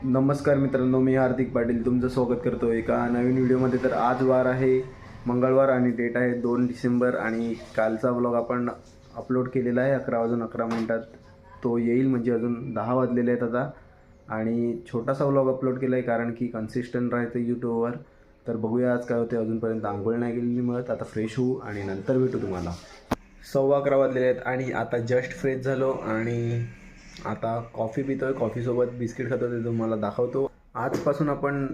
नमस्कार मित्रांनो, मी हार्दिक पाटील तुमचं स्वागत करतो एका नवीन व्हिडिओमध्ये. तर आज वार आहे मंगळवार आणि डेट आहे 2 डिसेंबर आणि कालचा व्लॉग आपण अपलोड केलेला आहे 11:11 तो येईल, म्हणजे अजून 10 वाजलेले आहेत आता. आणि छोटासा व्लॉग अपलोड केला आहे कारण की कन्सिस्टंट राहते यूट्यूबवर. तर बघूया आज काय होते. अजूनपर्यंत आंघोळ नाही गेलेली मिळत. आता फ्रेश होऊ आणि नंतर भेटू तुम्हाला. 11:15 वाजलेले आहेत आणि आता जस्ट फ्रेश झालो आणि आता कॉफी पितोय. कॉफीसोबत बिस्किट खातो, ते तुम्हाला दाखवतो. आजपासून आपण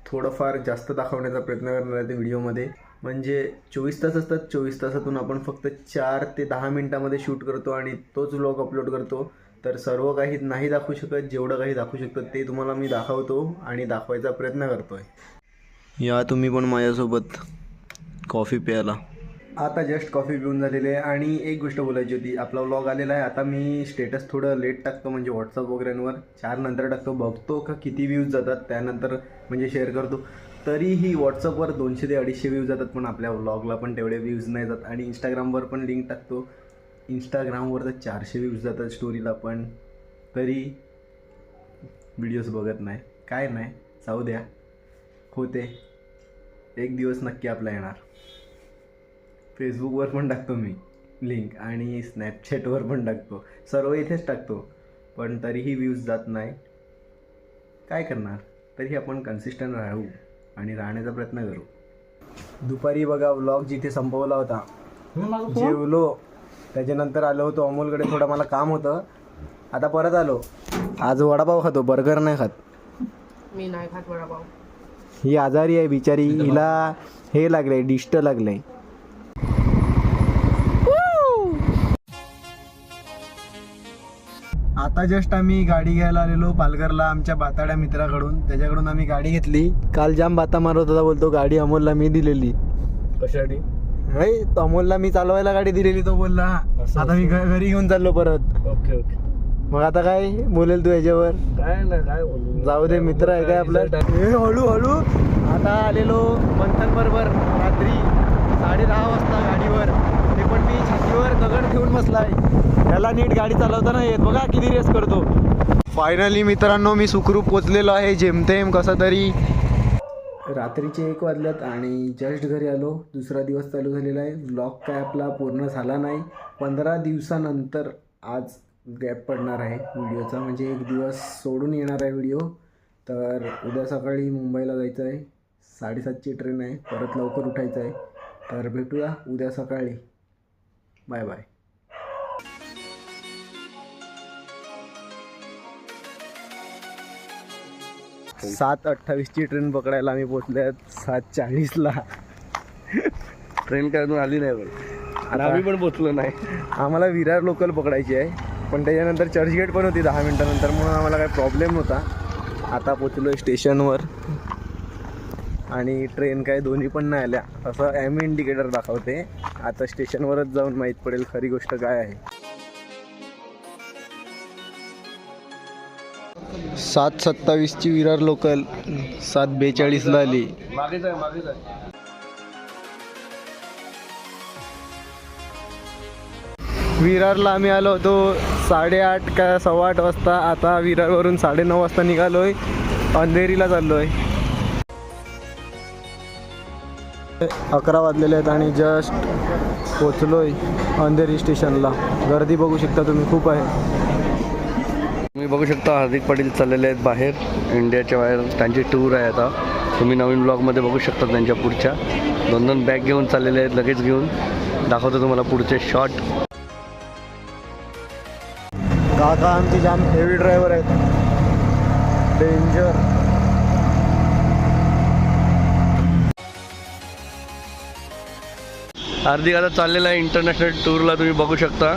थोडंफार जास्त दाखवण्याचा प्रयत्न करणार आहे ते व्हिडिओमध्ये. म्हणजे 24 तास असतात, 24 तासातून आपण फक्त 4 ते 10 मिनटामध्ये शूट करतो आणि तोच व्लॉग अपलोड करतो. तर सर्व काही नाही दाखवू शकत, जेवढं काही दाखवू शकतो ते तुम्हाला मी दाखवतो आणि दाखवायचा प्रयत्न करतोय. या तुम्ही पण माझ्यासोबत कॉफी प्यायला. आता जस्ट कॉफी पिऊन झालेली आहे आणि एक गोष्ट बोलायची होती. आपला व्लॉग आलेला आहे. आता मी स्टेटस थोडं लेट टाकतो, म्हणजे व्हॉट्सअप वगैरेंवर 4 नंतर टाकतो. बघतो का किती व्ह्यूज जातात, त्यानंतर म्हणजे शेअर करतो. तरीही व्हॉट्सअपवर 200 ते 250 व्ह्यूज जातात, पण आपल्या व्लॉगला पण तेवढे व्ह्यूज नाही जात. आणि इंस्टाग्रामवर पण लिंक टाकतो, इंस्टाग्रामवर तर 400 व्ह्यूज जातात स्टोरीला, पण तरी व्हिडिओज बघत नाही. काय नाही, जाऊ द्या, होते. एक दिवस नक्की आपला येणार. फेसबुकवर पण टाकतो मी लिंक आणि स्नॅपचॅटवर पण टाकतो, सर्व इथेच टाकतो, पण तरीही व्ह्यूज जात नाही. काय करणार, तरी आपण कन्सिस्टंट राहू आणि राहण्याचा प्रयत्न करू. दुपारी बघा व्लॉग जिथे संपवला होता, जेवलो, त्याच्यानंतर आलो होतो अमोलकडे. थोडं मला काम होतं, आता परत आलो. आज वडापाव खातो, बर्गर नाही खात. मी नाही खात वडापाव. ही आजारी आहे बिचारी, हिला हे लागलंय, डिस्ट लागलंय. आता जस्ट आम्ही गाडी घ्यायला आलेलो पालघरला आमच्या बाताड्या मित्राकडून. त्याच्याकडून आम्ही गाडी घेतली. काल जाम बाता मारत होता, बोलतो गाडी अमोलला मी दिलेली. कशासाठी? नाही, तो अमोलला मी चालवायला गाडी दिलेली, तो बोलला आता मी घरी घेऊन चाललो परत. Okay okay. मग आता काय बोलेल तू याच्यावर? काय ना काय बोलू, जाऊ दे, मित्र आहे काय आपला. हळू हळू आता आलेलो मंथन बरोबर रात्री 10:30 वाजता गाडीवर. ते पण मी छातीवर दगड ठेवून बसलाय. त्याला नीट गाडी चालवताना येत, बघा किती रेस करतो. फायनली मित्रांनो मी सुखरूप पोचलेलो आहे, जेमतेम कसं तरी. रात्रीचे 1 वाजल्यात आणि जस्ट घरी आलो. दुसरा दिवस चालू झालेला आहे. व्लॉग काय आपला पूर्ण झाला नाही. 15 दिवसानंतर आज गॅप पडणार आहे व्हिडिओचा, म्हणजे 1 दिवस सोडून येणार आहे व्हिडिओ. तर उद्या सकाळी मुंबईला जायचं आहे. 7:30ची ट्रेन आहे, परत लवकर उठायचं आहे. तर भेटूया उद्या सकाळी. Bye bye. 7:28ची ट्रेन पकडायला आम्ही पोचल्यात 7:40ला. ट्रेन काय अजून आली नाही बरं. आम्ही पण पोचलो नाही. आम्हाला विरार लोकल पकडायची आहे, पण त्याच्यानंतर चर्चगेट पण होती 10 मिनटानंतर, म्हणून आम्हाला काही प्रॉब्लेम नव्हता. आता पोचलो आहे स्टेशनवर आणि ट्रेन काय दोन्ही पण नाही आल्या, असं एम इंडिकेटर दाखवते. आता स्टेशनवरच जाऊन माहीत पडेल खरी गोष्ट काय आहे. 7:27ची विरार लोकल 7:42ला आली. मागेच आहे, मागेच आहे. विरारला आम्ही आलो होतो 8:30 का 8:15 वाजता. आता विरारवरून 9:30 वाजता निघालो आहे. अंधेरीला चाललो आहे. 11 वाजलेले आहेत आणि जस्ट पोचलो आहे अंधेरी स्टेशनला. गर्दी बघू शकता तुम्ही, खूप आहे. तुम्ही बघू शकता हार्दिक पाटील चाललेले आहेत बाहेर, इंडियाच्या बाहेर. त्यांची टूर आहे आता. तुम्ही नवीन ब्लॉगमध्ये बघू शकता त्यांच्या पुढच्या 2 बॅग घेऊन चाललेले आहेत, लगेच घेऊन. दाखवतो तुम्हाला पुढचे शॉट. काका आमची जाम हेवी ड्रायव्हर आहेत, डेंजर. हार्दिक आता चाललेला आहे इंटरनॅशनल टूरला. तुम्ही बघू शकता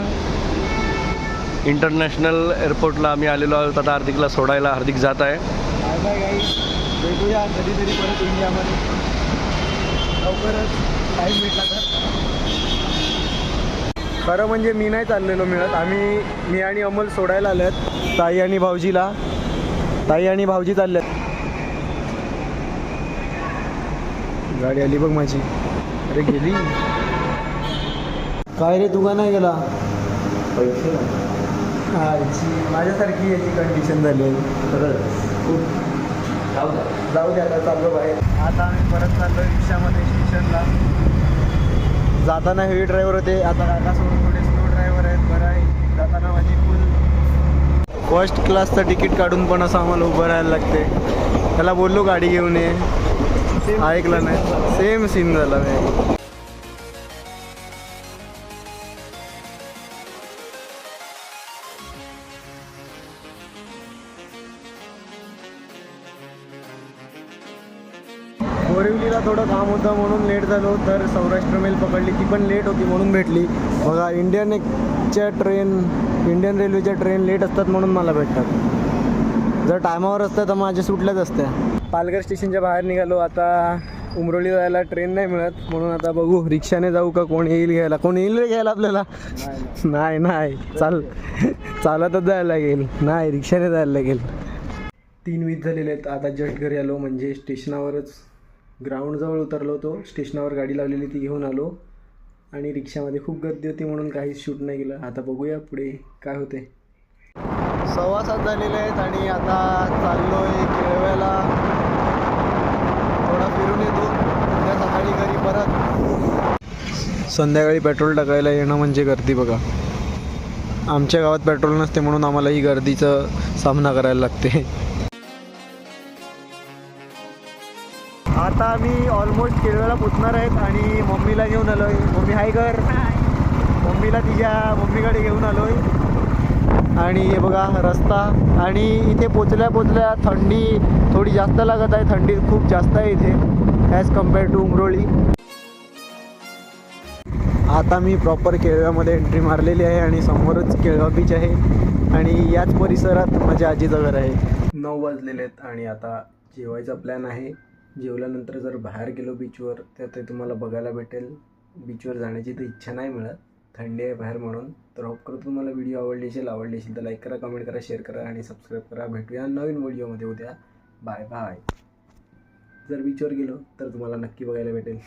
इंटरनॅशनल एअरपोर्टला आम्ही आलेलो आहोत. आता हार्दिकला सोडायला हार्दिक जात आहे. बाय बाय गाईस, भेटूया कधीतरी परत इंडियामध्ये, लवकरच टाईम भेटला तर. खरं म्हणजे मी नाही चाललेलो मिळत. मी आणि अमोल सोडायला आल्यात ताई आणि भाऊजीला. ताई आणि भाऊजी चालल्यात. गाडी आली बघ माझी. अरे गेली काय रे, तू का नाही गेला? पैसे माझ्यासारखी याची कंडिशन झाली आहे. जाऊ द्या, आता चाललो बाहेर. आता आम्ही परत चाललो रिक्षामध्ये स्टेशनला. जाताना हेवी ड्रायव्हर होते, आता काकासोबत थोडे स्लो ड्रायव्हर आहेत. बरं आहे, जाताना माझी फुल फर्स्ट क्लासचं तिकीट काढून पण असं आम्हाला उभं राहायला लागते. त्याला बोललो गाडी घेऊन ये, ऐकलं नाही. सेम सीन झाला नाही. बोरिवलीला थोडं काम होतं म्हणून लेट झालो. तर सौराष्ट्र मेल पकडली, ती पण लेट होती म्हणून भेटली. बघा, इंडियन रेल्वेच्या ट्रेन लेट असतात म्हणून मला भेटतात. जर टायमावर असतं तर माझ्या सुटल्याच असत्या. पालघर स्टेशनच्या बाहेर निघालो. आता उमरोली जायला ट्रेन नाही मिळत म्हणून आता बघू रिक्षाने जाऊ का कोण येईल घ्यायला. कोण येईल रे घ्यायला आपल्याला? नाही चालतच जायला लागेल. नाही, रिक्षाने जायला लागेल. 3:20 झालेले आहेत. आता जस्ट घरी आलो, म्हणजे स्टेशनावरच ग्राउंडजवळ उतरलो होतो. स्टेशनावर गाडी लावलेली ती घेऊन आलो. आणि रिक्षामध्ये खूप गर्दी होती म्हणून काहीच शूट नाही केलं. आता बघूया पुढे काय होते. 6:15 झालेले आहेत आणि आता चाललो आहे केळव्याला. थोडा फिरून येतो, उद्या सकाळी घरी परत. संध्याकाळी पेट्रोल टाकायला येणं म्हणजे गर्दी बघा. आमच्या गावात पेट्रोल नसते म्हणून आम्हाला ही गर्दीचा सामना करायला लागते. आता आम्ही ऑलमोस्ट केळव्याला पोचणार आहेत आणि मम्मीला घेऊन आलो आहे. मम्मी हाय कर. मम्मीला तिच्या मम्मीकडे घेऊन आलो आहे. आणि हे बघा रस्ता. आणि इथे पोचल्या थंडी थोडी जास्त लागत आहे. थंडी खूप जास्त आहे इथे ॲज कम्पेअर टू उमरोली. आता मी प्रॉपर केळव्यामध्ये एंट्री मारलेली आहे आणि समोरच केळवा बीच आहे. आणि याच परिसरात माझ्या आजीचं घर आहे. 9 वाजलेले आहेत आणि आता जेवायचा प्लॅन आहे. जेवल्यानंतर जर बाहेर गेलो बीचवर तर ते तुम्हाला बघायला भेटेल. बीचवर जाण्याची तर इच्छा नाही मिळत, थंडी आहे बाहेर म्हणून. तर होप करतो तुम्हाला व्हिडिओ आवडली असेल तर लाईक करा, कमेंट करा, शेअर करा आणि सबस्क्राईब करा. भेटूया नवीन व्हिडिओमध्ये उद्या. Bye bye. जर बीचवर गेलो तर तुम्हाला नक्की बघायला भेटेल.